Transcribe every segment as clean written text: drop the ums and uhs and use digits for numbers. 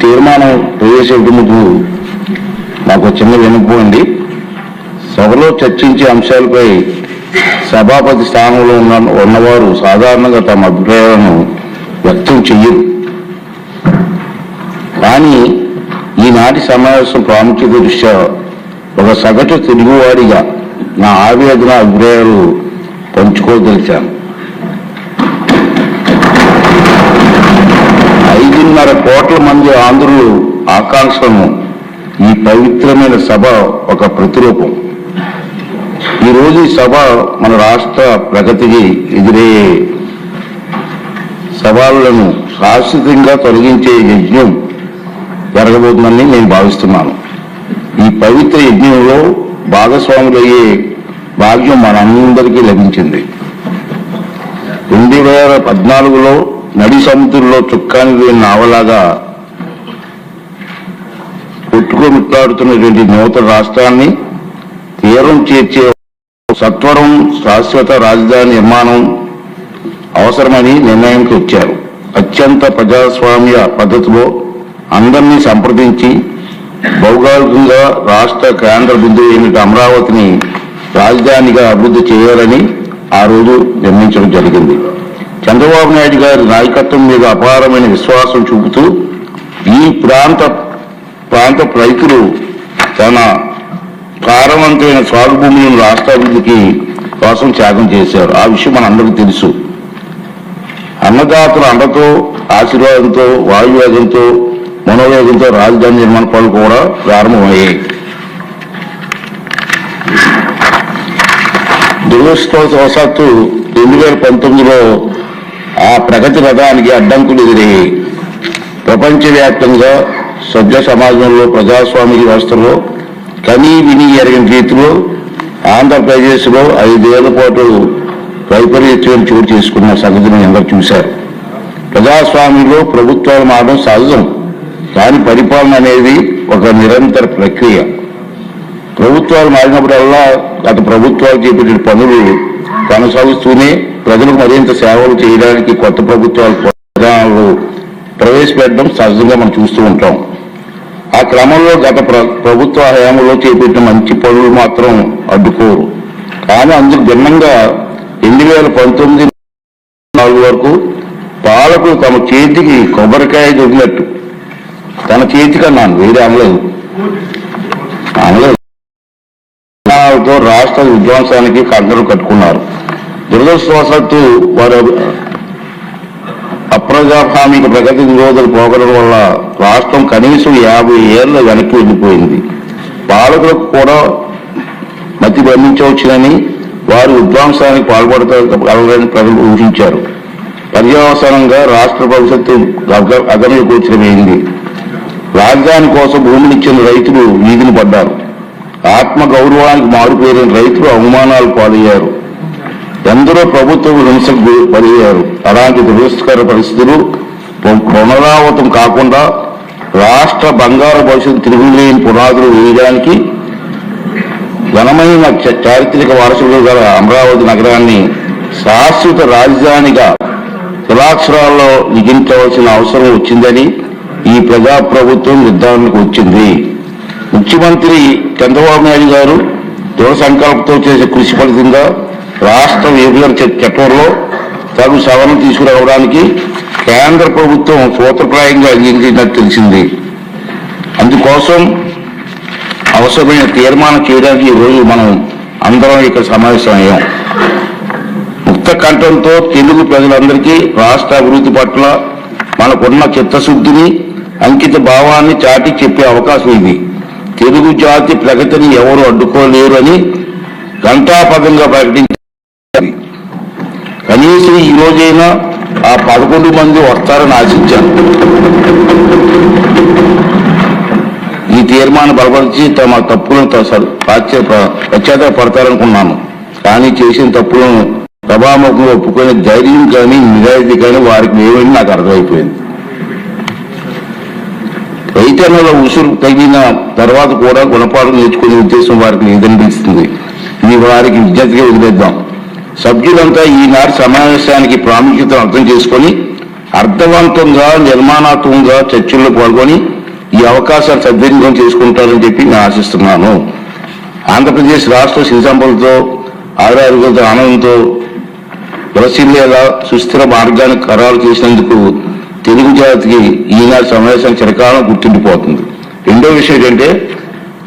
తీర్మానం ప్రవేశపెట్టేందుకు నాకు చిన్న వినపండి. సభలో చర్చించే అంశాలపై సభాపతి స్థానంలో ఉన్నవారు సాధారణంగా తమ అభిప్రాయాలను వ్యక్తం చెయ్యరు. కానీ ఈనాటి సమావేశం ప్రాముఖ్యత దృష్ట్యా ఒక సగటు తెలుగువాడిగా నా ఆవేదన అభిప్రాయాలు పంచుకోదలిచాను. 5.5 కోట్ల మంది ఆంధ్రులు ఆకాంక్షలను ఈ పవిత్రమైన సభ ఒక ప్రతిరూపం. ఈరోజు ఈ సభ మన రాష్ట్ర ప్రగతికి ఎదురయ్యే సవాళ్లను శాశ్వతంగా తొలగించే యజ్ఞం జరగబోతుందని నేను భావిస్తున్నాను. ఈ పవిత్ర యజ్ఞంలో భాగస్వాములయ్యే భాగ్యం మనందరికీ లభించింది. 2014లో నడి సముద్రంలో చుక్కాని లేని నావలాగా కొట్టుకొమిట్లాడుతున్నటువంటి నూతన రాష్ట్రాన్ని తీరం చేర్చే సత్వరం శాశ్వత రాజధాని నిర్మాణం అవసరమని నిర్ణయానికి వచ్చారు. అత్యంత ప్రజాస్వామ్య పద్ధతిలో అందరినీ సంప్రదించి భౌగోళికంగా రాష్ట్ర కేంద్ర బిందువు అయిన అమరావతిని రాజధానిగా అభివృద్ధి చేయాలని ఆ రోజు నిర్ణయించడం జరిగింది. చంద్రబాబు నాయుడు గారి నాయకత్వం మీద అపారమైన విశ్వాసం చూపుతూ ఈ ప్రాంత రైతులు తన సారవంతమైన సాగు భూములను రాష్ట్ర అభివృద్ధికి కోసం త్యాగం చేశారు. ఆ విషయం మనందరికీ తెలుసు. అన్నదాతల అండతో, ఆశీర్వాదంతో, వాయువేగంతో, మనోవేగంతో రాజధాని నిర్మాణ పనులు కూడా ప్రారంభమయ్యాయి. దురదృష్టవశాత్తు 2019లో ఆ ప్రగతి రథానికి అడ్డంకులు ఎదురయ్యాయి. ప్రపంచవ్యాప్తంగా సభ్య సమాజంలో ప్రజాస్వామ్య వ్యవస్థలో కనీ విని ఎరగిన రీతిలో ఆంధ్రప్రదేశ్లో 5 ఏళ్ల పాటు వైపరీత్యం చోటు చేసుకున్న సంగతిని అందరూ చూశారు. ప్రజాస్వామ్యంలో ప్రభుత్వాలు మారడం సహజం, కానీ పరిపాలన అనేది ఒక నిరంతర ప్రక్రియ. ప్రభుత్వాలు మారినప్పుడల్లా గత ప్రభుత్వాలు చేపట్టిన పనులు కొనసాగుతూనే ప్రజలకు మరింత సేవలు చేయడానికి కొత్త ప్రభుత్వాలు విధానాలు ప్రవేశపెట్టడం సహజంగా మనం చూస్తూ ఉంటాం. ఆ క్రమంలో గత ప్రభుత్వ హయాంలో చేపట్టిన మంచి పనులు మాత్రం అడ్డుకోరు. కానీ అందుకు భిన్నంగా 2019 వరకు పాలకులు తమ చేతికి కొబ్బరికాయ దొరికినట్టు, తన చేతికి అన్నాను, వేరే అనలేదు, రాష్ట్ర విధ్వంసానికి కందరు కట్టుకున్నారు. దురదృష్టవశాత్తు వారు అప్రజాస్వామిక ప్రగతి నిరోధులు పోగడం వల్ల రాష్ట్రం కనీసం 50 ఏళ్ల వెనక్కి వెళ్ళిపోయింది. పాలకులకు కూడా మతి బంధించవచ్చునని వారు విధ్వంసానికి పాల్పడతారని ప్రజలు ఊహించారు. పర్యవసానంగా రాష్ట్ర భవిష్యత్తు అగమ్య గోచరమైంది. రాజధాని కోసం భూమినిచ్చిన రైతులు వీధిని పడ్డారు. ఆత్మ గౌరవానికి మారుపేరిన రైతులు అవమానాలు పాలయ్యారు. ఎందరో ప్రభుత్వ హింసకు బలయ్యారు. అలాంటి దురదృష్టకర పరిస్థితులు పునరావృతం కాకుండా రాష్ట్ర బంగారు భవిష్యత్తు తిరుగులేని పునాదులు వేయడానికి ఘనమైన చారిత్రక వారసులు గల అమరావతి నగరాన్ని శాశ్వత రాజధానిగా శిలాక్షరాల్లో లిఖించవలసిన అవసరం వచ్చిందని ఈ ప్రజాప్రభుత్వం నిర్ధారణకు వచ్చింది. ముఖ్యమంత్రి చంద్రబాబు నాయుడు గారు దృఢ సంకల్పంతో చేసే కృషి ఫలితంగా రాష్ట్ర విభజన చట్టంలో తగు సవరణ తీసుకురావడానికి కేంద్ర ప్రభుత్వం సూత్రప్రాయంగా అంగీకరించినట్టు తెలిసింది. అందుకోసం అవసరమైన తీర్మానం చేయడానికి ఈరోజు మనం అందరం ఇక్కడ సమావేశమయ్యాం. ముక్త కంఠంతో తెలుగు ప్రజలందరికీ రాష్ట్ర అభివృద్ధి పట్ల మనకున్న చిత్తశుద్ధిని, అంకిత భావాన్ని చాటి చెప్పే అవకాశం ఇది. తెలుగు జాతి ప్రగతిని ఎవరు అడ్డుకోలేరు అని ఘంటాపథంగా ప్రకటించారు. కనీసం ఈ రోజైనా ఆ 11 మంది వస్తారని ఆశించాను. ఈ తీర్మానం బలపరిచి తమ తప్పులను పశ్చాత్తాపడతారనుకున్నాను. కానీ చేసిన తప్పులను సభాముఖంగా ఒప్పుకునే ధైర్యం కానీ నిజాయితీ కానీ వారికి లేవని నాకు అర్థమైపోయింది. రైతన్నల ఉసురు తగిన తర్వాత కూడా గుణపాఠం నేర్చుకునే ఉద్దేశం వారికి లేదనిపిస్తుంది. ఇది వారికి విజ్ఞతగా వదిలేద్దాం. సభ్యులంతా ఈనాటి సమావేశానికి ప్రాముఖ్యతను అర్థం చేసుకుని అర్థవంతంగా నిర్మాణాత్మకంగా చర్చల్లో పాల్గొని ఈ అవకాశాన్ని సద్వినియోగం చేసుకుంటారని చెప్పి నేను ఆశిస్తున్నాను. ఆంధ్రప్రదేశ్ రాష్ట్ర సిరి సంపదతో ఆయుర్వేద ఆనందంతో విలసిల్లేలా సుస్థిర మార్గాన్ని ఖరారు చేసినందుకు తెలుగు జాతికి ఈనాటి సమావేశం చిరకాలం గుర్తుండిపోతుంది. రెండో విషయం ఏంటంటే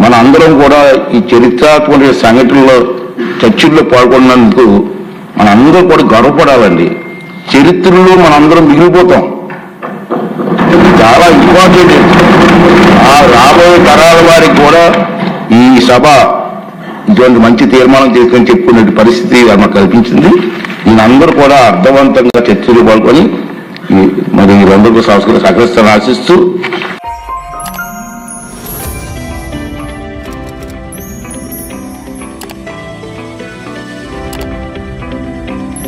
మన అందరం కూడా ఈ చరిత్రాత్మక సంఘటనలో చర్చల్లో పాల్గొన్నందుకు మన అందరం కూడా గర్వపడాలండి. చరిత్రలో మనందరం మిగిలిపోతాం. చాలా ఇంపార్టెంట్. ఆ రాబోయే తరాల వారికి కూడా ఈ సభ ఇటువంటి మంచి తీర్మానం చేసుకొని చెప్పుకునే పరిస్థితి మనకు కల్పించింది. ఈయనందరూ కూడా అర్థవంతంగా చర్చలు పాల్గొని మరి 2 సంవత్సరాలు సహకరిస్తారని ఆశిస్తూ